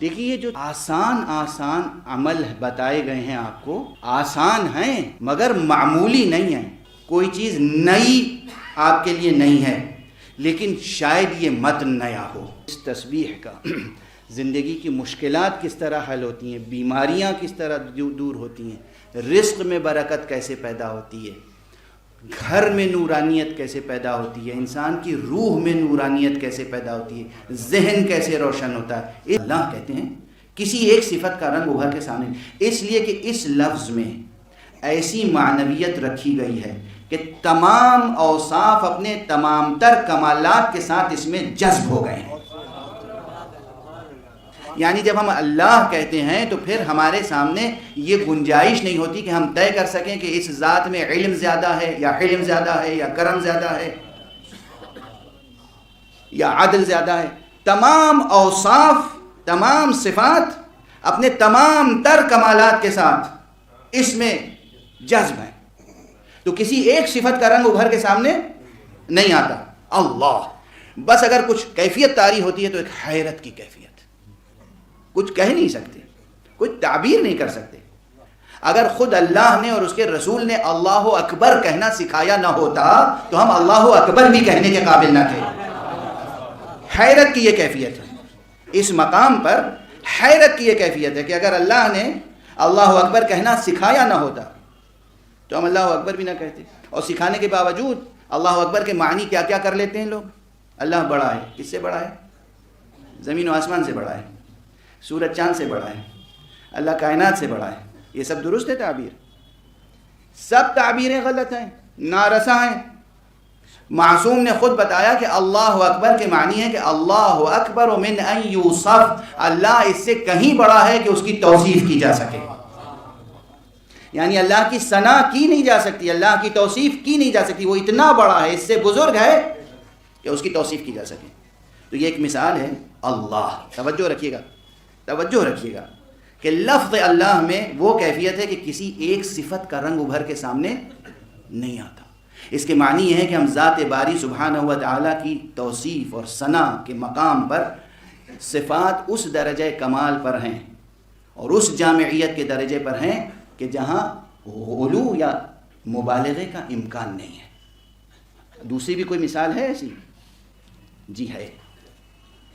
دیکھیے یہ جو آسان عمل بتائے گئے ہیں آپ کو، آسان ہیں مگر معمولی نہیں ہیں. کوئی چیز نئی آپ کے لیے نہیں ہے، لیکن شاید یہ متن نیا ہو. اس تسبیح کا زندگی کی مشکلات کس طرح حل ہوتی ہیں، بیماریاں کس طرح دور ہوتی ہیں، رزق میں برکت کیسے پیدا ہوتی ہے، گھر میں نورانیت کیسے پیدا ہوتی ہے، انسان کی روح میں نورانیت کیسے پیدا ہوتی ہے، ذہن کیسے روشن ہوتا ہے. اللہ کہتے ہیں کسی ایک صفت کا رنگ ابھر کے سامنے، اس لیے کہ اس لفظ میں ایسی معنویت رکھی گئی ہے کہ تمام اوصاف اپنے تمام تر کمالات کے ساتھ اس میں جذب ہو گئے ہیں. یعنی جب ہم اللہ کہتے ہیں تو پھر ہمارے سامنے یہ گنجائش نہیں ہوتی کہ ہم طے کر سکیں کہ اس ذات میں علم زیادہ ہے یا حلم زیادہ ہے یا کرم زیادہ ہے یا عدل زیادہ ہے. تمام اوصاف، تمام صفات اپنے تمام تر کمالات کے ساتھ اس میں جذب ہیں. تو کسی ایک صفت کا رنگ ابھر کے سامنے نہیں آتا. اللہ بس اگر کچھ کیفیت طاری ہوتی ہے تو ایک حیرت کی کیفیت، کچھ کہہ نہیں سکتے، کچھ تعبیر نہیں کر سکتے. اگر خود اللہ نے اور اس کے رسول نے اللہ اکبر کہنا سکھایا نہ ہوتا تو ہم اللہ اکبر بھی کہنے کے قابل نہ تھے. حیرت کی یہ کیفیت ہے. اس مقام پر حیرت کی یہ کیفیت ہے کہ اگر اللہ نے اللہ اکبر کہنا سکھایا نہ ہوتا تو ہم اللہ اکبر بھی نہ کہتے. اور سکھانے کے باوجود اللہ اکبر کے معنی کیا کیا کر لیتے ہیں لوگ. اللہ بڑا ہے. کس سے بڑا ہے؟ زمین و آسمان سے بڑا ہے، سورج چاند سے بڑا ہے، اللہ کائنات سے بڑا ہے. یہ سب درست ہے تعبیر؟ سب تعبیریں غلط ہیں، نارسا ہیں. معصوم نے خود بتایا کہ اللہ اکبر کے معنی ہے کہ اللہ اکبر من ان یوصف، اللہ اس سے کہیں بڑا ہے کہ اس کی توصیف کی جا سکے. یعنی اللہ کی ثنا کی نہیں جا سکتی، اللہ کی توصیف کی نہیں جا سکتی. وہ اتنا بڑا ہے، اس سے بزرگ ہے کہ اس کی توصیف کی جا سکے. تو یہ ایک مثال ہے اللہ. توجہ رکھیے گا کہ لفظ اللہ میں وہ کیفیت ہے کہ کسی ایک صفت کا رنگ ابھر کے سامنے نہیں آتا. اس کے معنی یہ ہے کہ ہم ذات باری سبحانہ و تعالیٰ کی توصیف اور ثنا کے مقام پر صفات اس درجہ کمال پر ہیں اور اس جامعیت کے درجے پر ہیں کہ جہاں غلو یا مبالغے کا امکان نہیں ہے. دوسری بھی کوئی مثال ہے ایسی؟ جی ہے.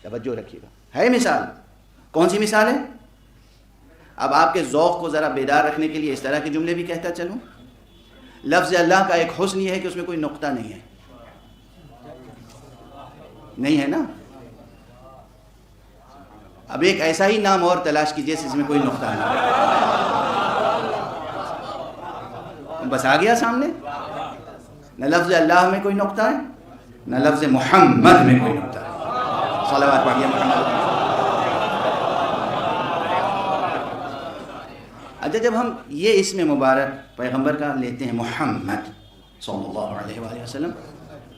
توجہ رکھیے گا. ہے مثال. کون سی مثال ہے؟ اب آپ کے ذوق کو ذرا بیدار رکھنے کے لیے اس طرح کے جملے بھی کہتا چلوں. لفظ اللہ کا ایک حسن یہ ہے کہ اس میں کوئی نقطہ نہیں ہے. نہیں ہے نا؟ اب ایک ایسا ہی نام اور تلاش کیجئے جس میں کوئی نقطہ نہیں ہے. بس آ گیا سامنے. نہ لفظ اللہ میں کوئی نقطہ ہے، نہ لفظ محمد میں کوئی نقطہ ہے. صلوات پڑھیے محمد. اچھا، جب ہم یہ اسم مبارک پیغمبر کا لیتے ہیں محمد صلی اللہ علیہ وآلہ وسلم،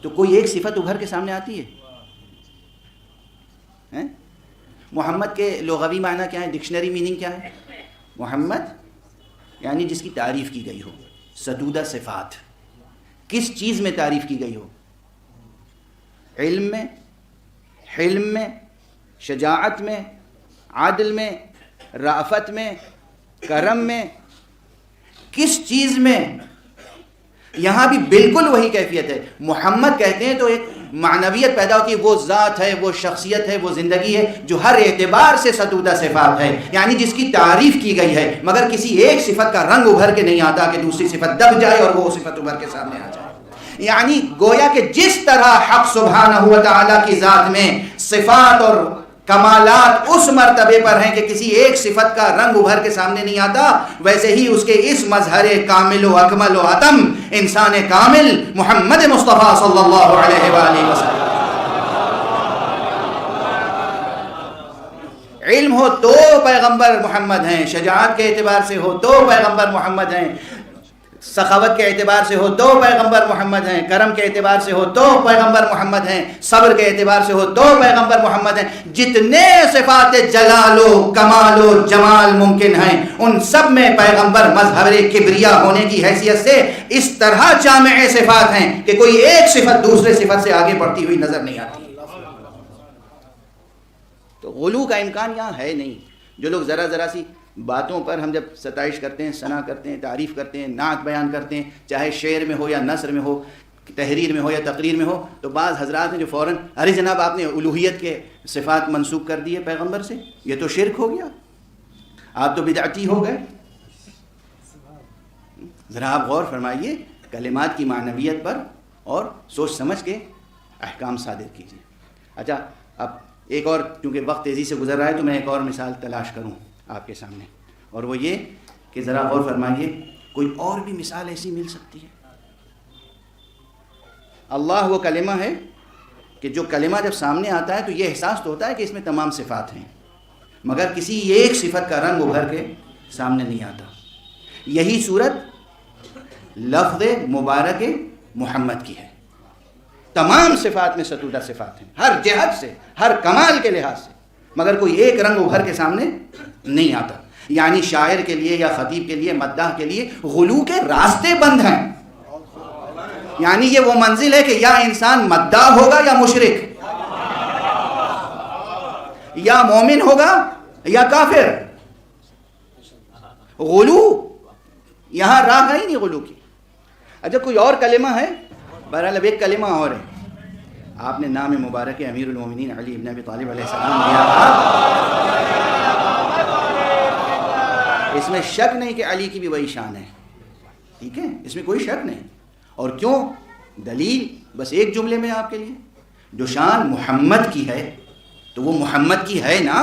تو کوئی ایک صفت ابھر کے سامنے آتی ہے؟ محمد کے لغوی معنی کیا ہے؟ ڈکشنری میننگ کیا ہے؟ محمد یعنی جس کی تعریف کی گئی ہو. ستودہ صفات کس چیز میں تعریف کی گئی ہو؟ علم میں، حلم میں، شجاعت میں، عدل میں، رافت میں، کرم میں، کس چیز میں؟ یہاں بھی بالکل وہی کیفیت ہے. محمد کہتے ہیں تو ایک معنویت پیدا ہوتی ہے. وہ ذات ہے، وہ شخصیت ہے، وہ زندگی ہے جو ہر اعتبار سے ستودہ صفات ہے، یعنی جس کی تعریف کی گئی ہے مگر کسی ایک صفت کا رنگ ابھر کے نہیں آتا کہ دوسری صفت دب جائے اور وہ صفت ابھر کے سامنے آ جائے. یعنی گویا کہ جس طرح حق سبحانہ و تعالیٰ کی ذات میں صفات اور کمالات اس مرتبے پر ہیں کہ کسی ایک صفت کا رنگ ابھر کے سامنے نہیں آتا، ویسے ہی اس کے اس مظہر کامل و اکمل و اتم انسان کامل محمد مصطفیٰ صلی اللہ علیہ وآلہ وسلم. علم ہو تو پیغمبر محمد ہیں، شجاعت کے اعتبار سے ہو تو پیغمبر محمد ہیں، سخاوت کے اعتبار سے ہو تو پیغمبر محمد ہیں، کرم کے اعتبار سے ہو تو پیغمبر محمد ہیں، صبر کے اعتبار سے ہو تو پیغمبر محمد ہیں. جتنے صفات جلال و کمال و جمال ممکن ہیں ان سب میں پیغمبر مظہر کبریا ہونے کی حیثیت سے اس طرح جامع صفات ہیں کہ کوئی ایک صفت دوسرے صفت سے آگے بڑھتی ہوئی نظر نہیں آتی. تو غلو کا امکان یہاں ہے نہیں. جو لوگ ذرا ذرا سی باتوں پر ہم جب ستائش کرتے ہیں، ثنا کرتے ہیں، تعریف کرتے ہیں، نعت بیان کرتے ہیں، چاہے شعر میں ہو یا نثر میں ہو، تحریر میں ہو یا تقریر میں ہو، تو بعض حضرات ہیں جو فوراً ارے جناب آپ نے الوہیت کے صفات منسوب کر دیے پیغمبر سے، یہ تو شرک ہو گیا، آپ تو بدعتی ہو گئے. ذرا آپ غور فرمائیے کلمات کی معنویت پر اور سوچ سمجھ کے احکام صادر کیجیے. اچھا اب ایک اور، کیونکہ وقت تیزی سے گزر رہا ہے تو میں ایک اور مثال تلاش کروں آپ کے سامنے، اور وہ یہ کہ ذرا غور فرمائیے کوئی اور بھی مثال ایسی مل سکتی ہے. اللہ وہ کلمہ ہے کہ جو کلمہ جب سامنے آتا ہے تو یہ احساس تو ہوتا ہے کہ اس میں تمام صفات ہیں، مگر کسی ایک صفت کا رنگ ابھر کے سامنے نہیں آتا. یہی صورت لفظ مبارک محمد کی ہے. تمام صفات میں ستودہ صفات ہیں، ہر جہت سے، ہر کمال کے لحاظ سے، مگر کوئی ایک رنگ ابھر کے سامنے نہیں آتا. یعنی شاعر کے لیے یا خطیب کے لیے، مداح کے لیے غلو کے راستے بند ہیں. یعنی یہ وہ منزل ہے کہ یا انسان مداح ہوگا یا مشرک، یا مومن ہوگا یا کافر. غلو یہاں راہ ہے ہی نہیں غلو کی. اچھا کوئی اور کلمہ ہے؟ بہرحال اب ایک کلمہ اور ہے. آپ نے نام مبارک امیر المومنین علی ابن ابی طالب علیہ السلام دیا تھا. اس میں شک نہیں کہ علی کی بھی وہی شان ہے، ٹھیک ہے، اس میں کوئی شک نہیں. اور کیوں؟ دلیل بس ایک جملے میں آپ کے لیے، جو شان محمد کی ہے تو وہ محمد کی ہے نا.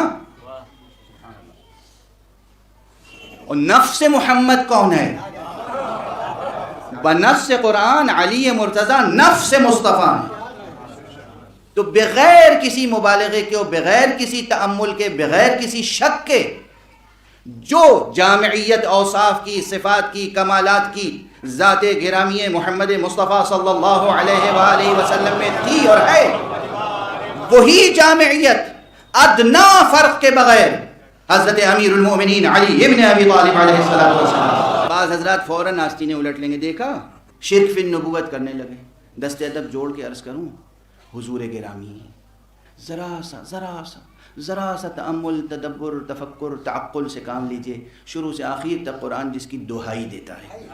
اور نفس محمد کون ہے؟ بنفس قرآن علی مرتضی نفس مصطفیٰ. تو بغیر کسی مبالغے کے اور بغیر کسی تأمل کے، بغیر کسی شک کے، جو جامعیت اوصاف کی، صفات کی، کمالات کی ذات گرامی محمد مصطفیٰ صلی اللہ علیہ وآلہ وسلم میں تھی اور ہے، وہی جامعیت ادنا فرق کے بغیر حضرت امیر المومنین علی ابن ابی طالب علیہ السلام. بعض حضرات فوراً آستینیں الٹ لیں گے، دیکھا شرک فی النبوت کرنے لگے. دست ادب جوڑ کے عرض کروں حضور گرامی، ذرا سا تأمل، تدبر، تفکر، تعقل سے کام لیجئے. شروع سے آخر تک قرآن جس کی دہائی دیتا ہے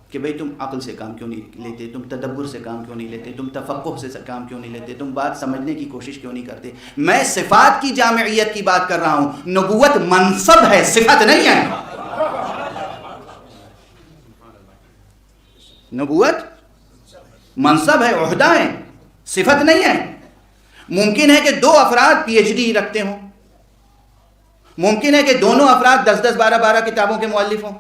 کہ بھئی تم عقل سے کام کیوں نہیں لیتے، تم تدبر سے کام کیوں نہیں لیتے، تم تفقہ سے کام کیوں نہیں لیتے، تم بات سمجھنے کی کوشش کیوں نہیں کرتے. میں صفات کی جامعیت کی بات کر رہا ہوں. نبوت منصب ہے، صفت نہیں ہے. نبوت منصب ہے، عہدہ ہے، صفت نہیں ہے. ممکن ہے کہ دو افراد پی ایچ ڈی رکھتے ہوں، ممکن ہے کہ دونوں افراد 10 12 کتابوں کے مؤلف ہوں،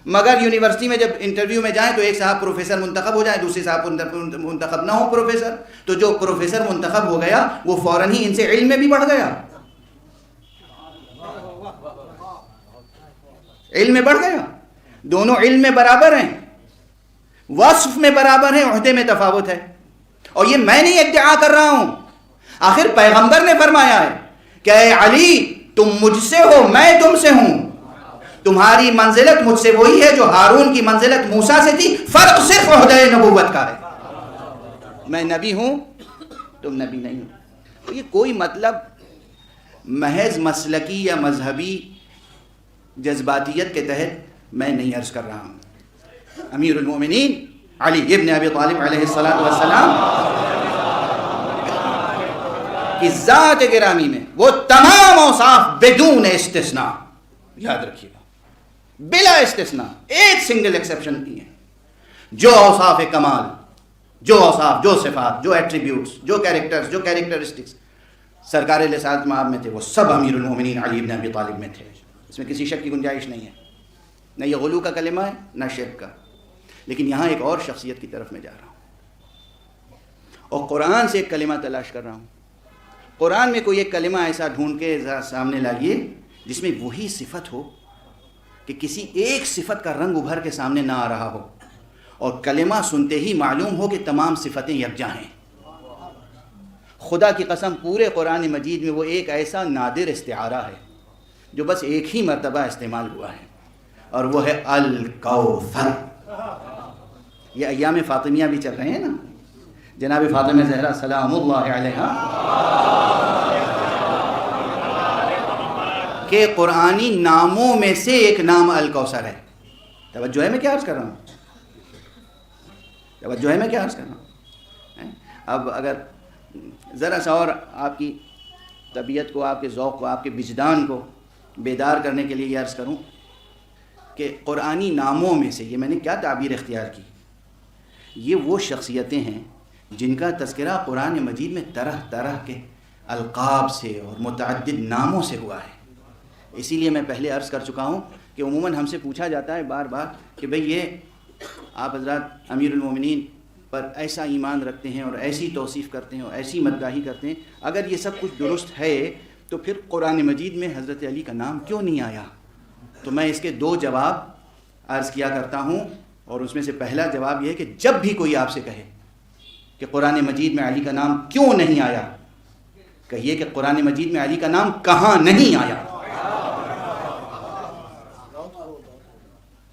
مگر یونیورسٹی میں جب انٹرویو میں جائیں تو ایک صاحب پروفیسر منتخب ہو جائیں، دوسری صاحب منتخب نہ ہو پروفیسر. تو جو پروفیسر منتخب ہو گیا وہ فوراً ہی ان سے علم میں بھی بڑھ گیا، علم میں بڑھ گیا. دونوں علم میں برابر ہیں، وصف میں برابر ہیں، عہدے میں تفاوت ہے. اور یہ میں نہیں ادعا کر رہا ہوں، آخر پیغمبر نے فرمایا ہے کہ اے علی تم مجھ سے ہو، میں تم سے ہوں. تمہاری منزلت مجھ سے وہی ہے جو ہارون کی منزلت موسیٰ سے تھی، فرق صرف عہدہ نبوت کا ہے. میں نبی ہوں، تم نبی نہیں ہو. یہ کوئی مطلب محض مسلکی یا مذہبی جذباتیت کے تحت میں نہیں عرض کر رہا ہوں. امیر المومنین علی ابن ابی طالب علیہ السلام کی ذات گرامی میں وہ تمام اوصاف بدون استثناء، یاد رکھیے گا، بلا استثناء، ایک سنگل ایکسیپشن نہیں ہے. جو اوصاف کمال، جو اوصاف، جو صفات، جو ایٹریبیوٹس، جو کیریکٹرز، جو کیریکٹرسٹکس سرکار رسالت مآب میں تھے، وہ سب امیر المومنین علی ابن ابی طالب میں تھے. اس میں کسی شک کی گنجائش نہیں ہے. نہ یہ غلو کا کلمہ ہے نہ شرک کا. لیکن یہاں ایک اور شخصیت کی طرف میں جا رہا ہوں اور قرآن سے ایک کلمہ تلاش کر رہا ہوں. قرآن میں کوئی ایک کلمہ ایسا ڈھونڈ کے سامنے لائیے جس میں وہی صفت ہو کہ کسی ایک صفت کا رنگ ابھر کے سامنے نہ آ رہا ہو، اور کلمہ سنتے ہی معلوم ہو کہ تمام صفتیں یکجا ہیں. خدا کی قسم پورے قرآن مجید میں وہ ایک ایسا نادر استعارہ ہے جو بس ایک ہی مرتبہ استعمال ہوا ہے، اور وہ ہے الکوثر. یہ ایام فاطمیہ بھی چل رہے ہیں نا، جناب فاطمہ زہرا سلام اللہ علیہا کہ قرآنی ناموں میں سے ایک نام الکوثر ہے۔ توجہ ہے میں کیا عرض کر رہا ہوں؟ توجہ ہے میں کیا عرض کر رہا ہوں؟ اب اگر ذرا سا اور آپ کی طبیعت کو، آپ کے ذوق کو، آپ کے وجدان کو بیدار کرنے کے لیے یہ عرض کروں کہ قرآنی ناموں میں سے، یہ میں نے کیا تعبیر اختیار کی، یہ وہ شخصیتیں ہیں جن کا تذکرہ قرآن مجید میں طرح طرح کے القاب سے اور متعدد ناموں سے ہوا ہے۔ اسی لیے میں پہلے عرض کر چکا ہوں کہ عموماً ہم سے پوچھا جاتا ہے بار بار کہ بھئی یہ آپ حضرات امیر المومنین پر ایسا ایمان رکھتے ہیں اور ایسی توصیف کرتے ہیں اور ایسی مداحی کرتے ہیں، اگر یہ سب کچھ درست ہے تو پھر قرآن مجید میں حضرت علی کا نام کیوں نہیں آیا؟ تو میں اس کے دو جواب عرض کیا کرتا ہوں، اور اس میں سے پہلا جواب یہ ہے کہ جب بھی کوئی آپ سے کہے کہ قرآن مجید میں علی کا نام کیوں نہیں آیا، کہیے کہ قرآن مجید میں علی کا نام کہاں نہیں آیا۔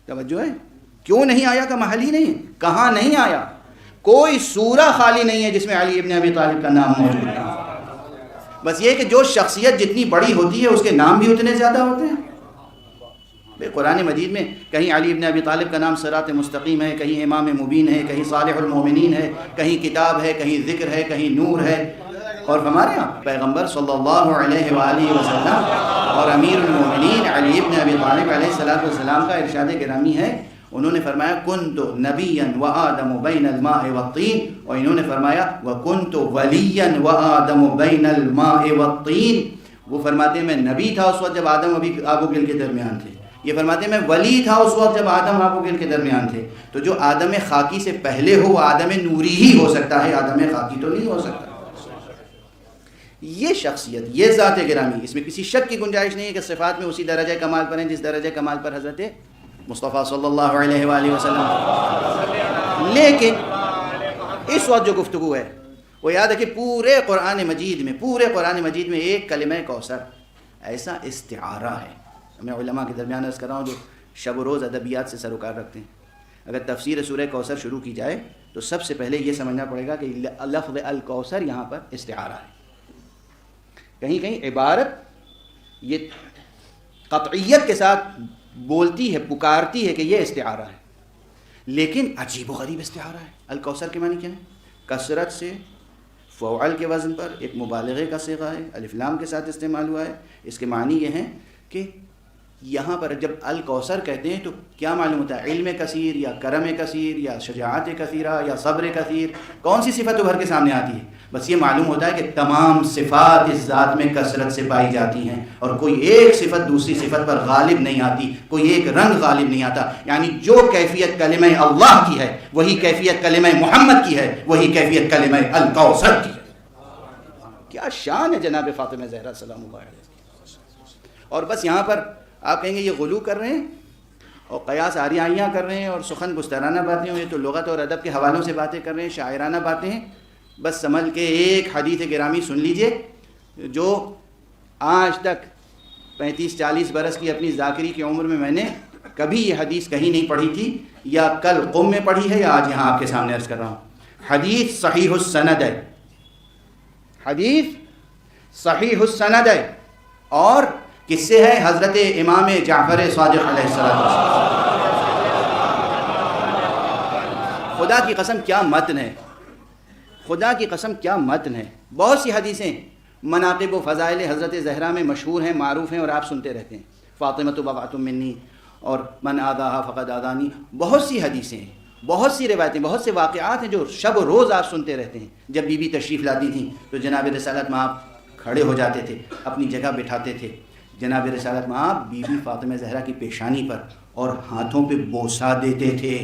توجہ ہے؟ کیوں نہیں آیا کا محل ہی نہیں ہے، کہاں نہیں آیا۔ کوئی سورہ خالی نہیں ہے جس میں علی ابن ابی طالب کا نام موجود ہے۔ بس یہ کہ جو شخصیت جتنی بڑی ہوتی ہے اس کے نام بھی اتنے زیادہ ہوتے ہیں۔ قرآن مجید میں کہیں علی ابن ابی طالب کا نام صراط مستقیم ہے، کہیں امام مبین ہے، کہیں صالح المومنین ہے، کہیں کتاب ہے، کہیں ذکر ہے، کہیں نور ہے۔ اور ہمارے یہاں پیغمبر صلی اللہ علیہ وآلہ وسلم اور امیر المومنین علی ابن ابی طالب علیہ السلام کا ارشاد گرامی ہے، انہوں نے فرمایا کنت نبیا وآدم بین الماء والطین، اور انہوں نے فرمایا وکنت ولیا وآدم بین الماء والطین۔ وہ فرماتے ہیں میں نبی تھا اس وقت جب آدم ابھی آب و گل کے درمیان تھے، یہ فرماتے ہیں میں ولی تھا اس وقت جب آدم آب و گل کے درمیان تھے۔ تو جو آدم خاکی سے پہلے ہو وہ آدم نوری ہی ہو سکتا ہے، آدم خاکی تو نہیں ہو سکتا۔ یہ شخصیت، یہ ذات گرامی، اس میں کسی شک کی گنجائش نہیں ہے کہ صفات میں اسی درجہ کمال پر ہیں جس درجہ کمال پر حضرت مصطفیٰ صلی اللہ علیہ وآلہ وسلم۔ لیکن اس وقت جو گفتگو ہے وہ یاد ہے کہ پورے قرآن مجید میں ایک کلمہ کوثر ایسا استعارہ ہے۔ میں علماء کے درمیان عرض کر رہا ہوں جو شب و روز ادبیات سے سروکار رکھتے ہیں، اگر تفسیر سورہ کوثر شروع کی جائے تو سب سے پہلے یہ سمجھنا پڑے گا کہ لفظ الکوثر یہاں پر استعارہ ہے۔ کہیں کہیں عبارت یہ قطعیت کے ساتھ بولتی ہے، پکارتی ہے کہ یہ استعارہ ہے، لیکن عجیب و غریب استعارہ ہے۔ الکوثر کے معنی کیا ہے؟ کثرت سے، فعل کے وزن پر ایک مبالغے کا صیغہ ہے، الف لام کے ساتھ استعمال ہوا ہے۔ اس کے معنی یہ ہیں کہ یہاں پر جب الکوثر کہتے ہیں تو کیا معلوم ہوتا ہے؟ علم کثیر یا کرم کثیر یا شجاعت کثیرہ یا صبر کثیر، کون سی صفت ابھر کے سامنے آتی ہے؟ بس یہ معلوم ہوتا ہے کہ تمام صفات اس ذات میں کثرت سے پائی جاتی ہیں اور کوئی ایک صفت دوسری صفت پر غالب نہیں آتی، کوئی ایک رنگ غالب نہیں آتا۔ یعنی جو کیفیت کلمہ اللہ کی ہے وہی کیفیت کلمہ محمد کی ہے، وہی کیفیت کلمہ الکوثر کی ہے۔ کیا شان ہے جناب فاطمہ زہرا سلام اللہ علیہ۔ اور بس یہاں پر آپ کہیں گے یہ غلو کر رہے ہیں اور قیاس آریائیاں کر رہے ہیں اور سخن گسترانہ باتیں، یہ تو لغت اور ادب کے حوالوں سے باتیں کر رہے ہیں، شاعرانہ باتیں ہیں۔ بس سنبھل کے ایک حدیث گرامی سن لیجئے جو آج تک 35-40 برس کی اپنی ذاکری کی عمر میں نے کبھی یہ حدیث کہیں نہیں پڑھی تھی، یا کل قم میں پڑھی ہے یا آج یہاں آپ کے سامنے عرض کر رہا ہوں۔ حدیث صحیح السند ہے، حدیث صحیح السند ہے، اور کس سے ہے؟ حضرت امام جعفر صادق علیہ السلام۔ خدا کی قسم کیا متن ہے، خدا کی قسم کیا متن ہے۔ بہت سی حدیثیں مناقب و فضائل حضرت زہرا میں مشہور ہیں، معروف ہیں، اور آپ سنتے رہتے ہیں۔ فاطمہ بضعۃ منی اور من آذاہا فقد آذانی، بہت سی حدیثیں ہیں، بہت سی روایتیں، بہت سے واقعات ہیں جو شب و روز آپ سنتے رہتے ہیں۔ جب بی بی تشریف لاتی تھیں تو جناب رسالت میں آپ کھڑے ہو جاتے تھے، اپنی جگہ بٹھاتے تھے، جناب رسالت میں آپ بی بی فاطمہ زہرا کی پیشانی پر اور ہاتھوں پہ بوسہ دیتے تھے۔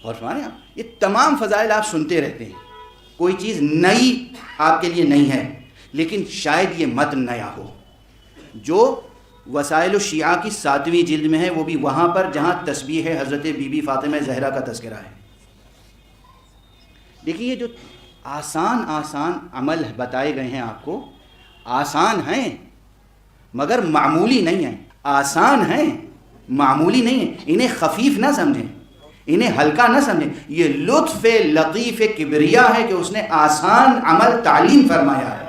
اور فرمایا یہ تمام فضائل آپ سنتے رہتے ہیں، کوئی چیز نئی آپ کے لیے نہیں ہے، لیکن شاید یہ متن نیا ہو جو وسائل الشیعہ کی 7ویں جلد میں ہے، وہ بھی وہاں پر جہاں تسبیح حضرت بی بی فاطمہ زہرا کا تذکرہ ہے۔ دیکھیے یہ جو آسان عمل بتائے گئے ہیں آپ کو، آسان ہیں مگر معمولی نہیں ہیں، آسان ہیں معمولی نہیں ہیں، انہیں خفیف نہ سمجھیں، انہیں ہلکا نہ سمجھیں۔ یہ لطف لطیف کبریا ہے کہ اس نے آسان عمل تعلیم فرمایا ہے۔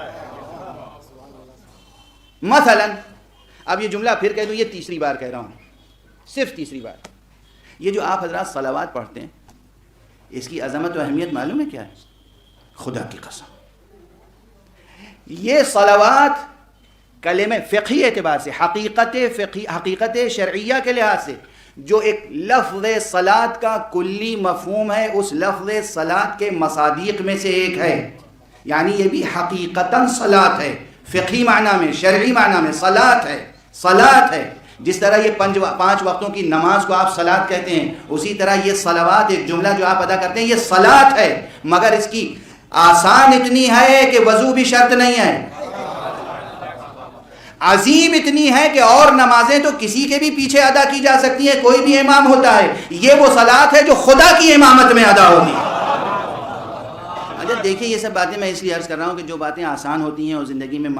مثلا اب یہ جملہ پھر کہہ دوں، یہ تیسری بار کہہ رہا ہوں، صرف تیسری بار. یہ جو آپ حضرات صلوات پڑھتے ہیں، اس کی عظمت و اہمیت معلوم ہے کیا ہے؟ خدا کی قسم، یہ صلوات کلمہ فقہی اعتبار سے، حقیقت شرعیہ کے لحاظ سے جو ایک لفظ صلاۃ کا کلی مفہوم ہے، اس لفظ صلاۃ کے مصادیق میں سے ایک ہے. یعنی یہ بھی حقیقتاً صلاۃ ہے، فقہی معنی میں، شرعی معنی میں صلاۃ ہے. صلاۃ ہے. جس طرح یہ 5 وقتوں کی نماز کو آپ صلاۃ کہتے ہیں، اسی طرح یہ صلوات، ایک جملہ جو آپ ادا کرتے ہیں، یہ صلاۃ ہے. مگر اس کی آسان اتنی ہے کہ وضو بھی شرط نہیں ہے، عظیم اتنی ہے کہ اور نمازیں تو کسی کے بھی پیچھے ادا کی جا سکتی ہیں، کوئی بھی امام ہوتا ہے. یہ وہ صلاۃ ہے جو خدا کی امامت میں ادا ہوتی ہے. اچھا دیکھیں، یہ سب باتیں میں اس لیے عرض کر رہا ہوں کہ جو باتیں آسان ہوتی ہیں اور زندگی میں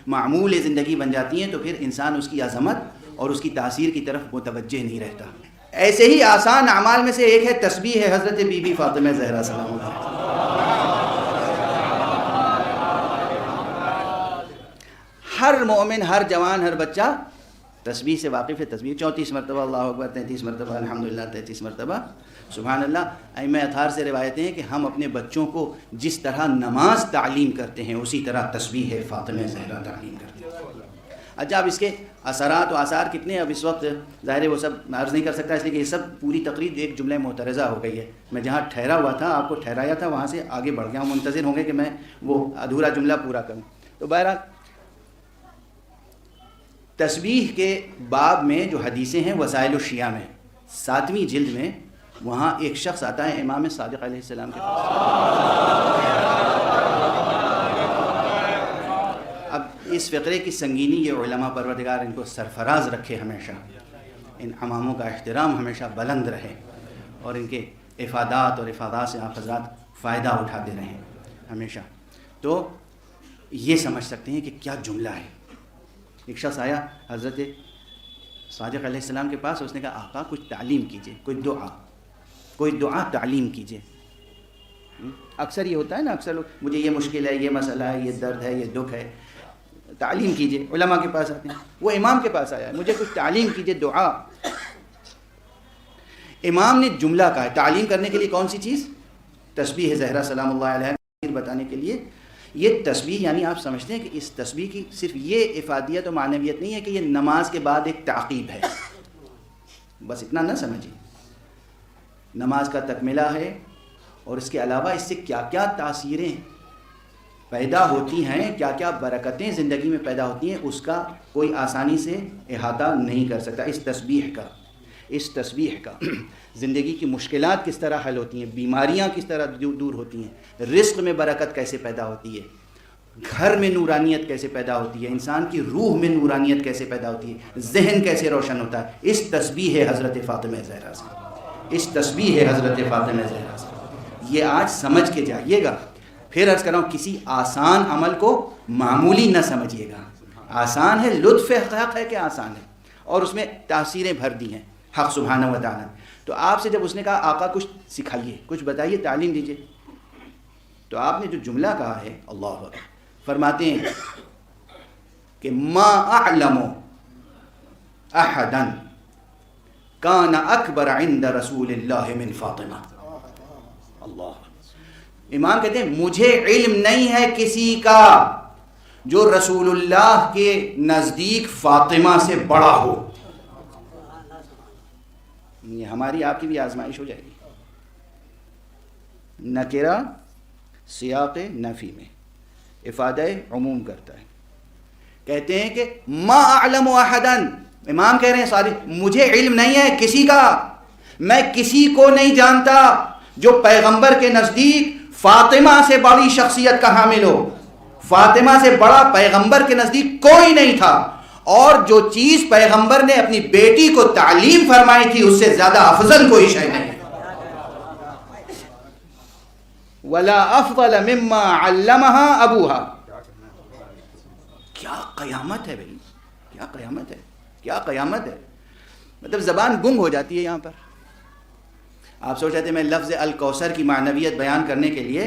معمول زندگی بن جاتی ہیں، تو پھر انسان اس کی عظمت اور اس کی تاثیر کی طرف متوجہ نہیں رہتا. ایسے ہی آسان اعمال میں سے ایک ہے تسبیح ہے حضرت بی بی فاطمہ زہرا سلام اللہ علیہا. ہر مومن، ہر جوان، ہر بچہ تسبیح سے واقف ہے. تسبیح 34 مرتبہ اللہ اکبر، 33 مرتبہ الحمدللہ، 33 مرتبہ سبحان اللہ. ائمہ اطہار سے روایتیں ہیں کہ ہم اپنے بچوں کو جس طرح نماز تعلیم کرتے ہیں، اسی طرح تسبیح فاطمہ زہرا تعلیم کرتے ہیں. اچھا اب اس کے اثرات و آثار کتنے، اب اس وقت ظاہر ہے وہ سب عرض نہیں کر سکتا، اس لیے کہ یہ سب پوری تقریر ایک جملہ معترضہ ہو گئی ہے. میں جہاں ٹھہرا ہوا تھا، آپ کو ٹھہرایا تھا، وہاں سے آگے بڑھ گیا ہوں. منتظر ہوں گے کہ میں وہ ادھورا جملہ پورا کروں. تو بہرحال تسبیح کے باب میں جو حدیثیں ہیں وسائل الشیعہ میں 7ویں جلد میں، وہاں ایک شخص آتا ہے امام صادق علیہ السلام کے پاس. اب اس فقرے کی سنگینی، یہ علماء پروردگار ان کو سرفراز رکھے، ہمیشہ ان اماموں کا احترام ہمیشہ بلند رہے، اور ان کے افادات اور افادات سے آپ حضرات فائدہ اٹھاتے رہیں ہمیشہ. تو یہ سمجھ سکتے ہیں کہ کیا جملہ ہے. ایک شخص آیا حضرت صادق علیہ السلام کے پاس، اس نے کہا آقا کچھ تعلیم کیجئے، کوئی دعا تعلیم کیجئے. اکثر یہ ہوتا ہے نا، اکثر لوگ مجھے یہ مشکل ہے، یہ مسئلہ ہے، یہ درد ہے، یہ دکھ ہے، تعلیم کیجئے. علماء کے پاس آتے ہیں. وہ امام کے پاس آیا، مجھے کچھ تعلیم کیجئے، دعا. امام نے جملہ کہا ہے تعلیم کرنے کے لیے. کون سی چیز؟ تسبیح زہرا سلام اللہ علیہ بتانے کے لیے. یہ تسبیح یعنی آپ سمجھتے ہیں کہ اس تسبیح کی صرف یہ افادیت و معنویت نہیں ہے کہ یہ نماز کے بعد ایک تعقیب ہے، بس اتنا نہ سمجھیے. نماز کا تکملہ ہے، اور اس کے علاوہ اس سے کیا کیا تاثیریں پیدا ہوتی ہیں، کیا کیا برکتیں زندگی میں پیدا ہوتی ہیں، اس کا کوئی آسانی سے احاطہ نہیں کر سکتا. اس تسبیح کا زندگی کی مشکلات کس طرح حل ہوتی ہیں، بیماریاں کس طرح دور ہوتی ہیں، رزق میں برکت کیسے پیدا ہوتی ہے، گھر میں نورانیت کیسے پیدا ہوتی ہے، انسان کی روح میں نورانیت کیسے پیدا ہوتی ہے، ذہن کیسے روشن ہوتا ہے، اس تسبیح ہے حضرت فاطمہ زہرا سے. اس تسبیح ہے حضرت فاطمہ زہرا سے. یہ آج سمجھ کے جائیے گا. پھر عرض کر رہا ہوں، کسی آسان عمل کو معمولی نہ سمجھیے گا. آسان ہے، لطف حق ہے کہ آسان ہے، اور اس میں تاثیریں بھر دی ہیں حق سبحانہ و تعالیٰ. تو آپ سے جب اس نے کہا آقا کچھ سکھائیے، کچھ بتائیے، تعلیم دیجیے، تو آپ نے جو جملہ کہا ہے، اللہ اکبر، فرماتے ہیں کہ ما اعلم احدا کان اکبر عند رسول اللہ من فاطمہ. اللہ، امام کہتے ہیں مجھے علم نہیں ہے کسی کا جو رسول اللہ کے نزدیک فاطمہ سے بڑا ہو. یہ ہماری آپ کی بھی آزمائش ہو جائے گی. نکرہ سیاق نفی میں افادہ عموم کرتا ہے. کہتے ہیں کہ ما اعلم احدا، امام کہہ رہے ہیں سارے، مجھے علم نہیں ہے کسی کا، میں کسی کو نہیں جانتا جو پیغمبر کے نزدیک فاطمہ سے بڑی شخصیت کا حامل ہو. فاطمہ سے بڑا پیغمبر کے نزدیک کوئی نہیں تھا، اور جو چیز پیغمبر نے اپنی بیٹی کو تعلیم فرمائی تھی اس سے زیادہ افضل کوئی شے نہیں. ولا افضل مما علمها ابوها. کیا قیامت ہے بھائی، کیا قیامت ہے، کیا قیامت ہے. مطلب زبان گنگ ہو جاتی ہے یہاں پر. آپ سوچ رہے تھے میں لفظ الکوثر کی معنویت بیان کرنے کے لیے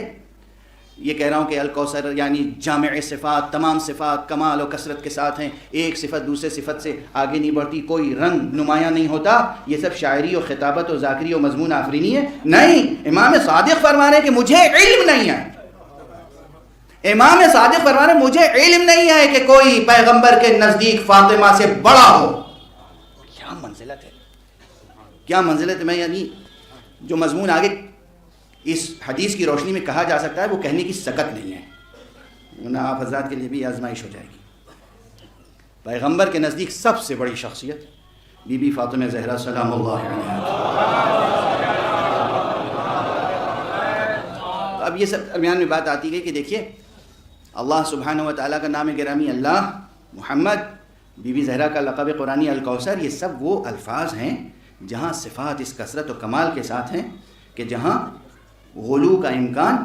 یہ کہہ رہا ہوں کہ الکوثر یعنی جامع صفات، تمام صفات کمال و کثرت کے ساتھ ہیں، ایک صفت دوسرے صفت سے آگے نہیں بڑھتی، کوئی رنگ نمایاں نہیں ہوتا، یہ سب شاعری و خطابت و ذاکری و مضمون آفرینی ہے؟ نہیں، امام صادق فرما رہے ہیں کہ مجھے علم نہیں ہے، امام صادق فرما رہے ہیں مجھے علم نہیں ہے کہ کوئی پیغمبر کے نزدیک فاطمہ سے بڑا ہو۔ کیا منزلت ہے، کیا منزلت ہے! میں یعنی جو مضمون آگے اس حدیث کی روشنی میں کہا جا سکتا ہے وہ کہنے کی سکت نہیں ہے، ورنہ آپ حضرات کے لیے بھی آزمائش ہو جائے گی۔ پیغمبر کے نزدیک سب سے بڑی شخصیت بی بی فاطمہ زہرا سلام اللہ علیہا۔ اب یہ سب درمیان میں بات آتی ہے کہ دیکھیے اللہ سبحانہ و تعالیٰ کا نام گرامی اللہ، محمد، بی بی زہرا کا لقب قرآنی الکوثر، یہ سب وہ الفاظ ہیں جہاں صفات اس کثرت و کمال کے ساتھ ہیں کہ جہاں غلو کا امکان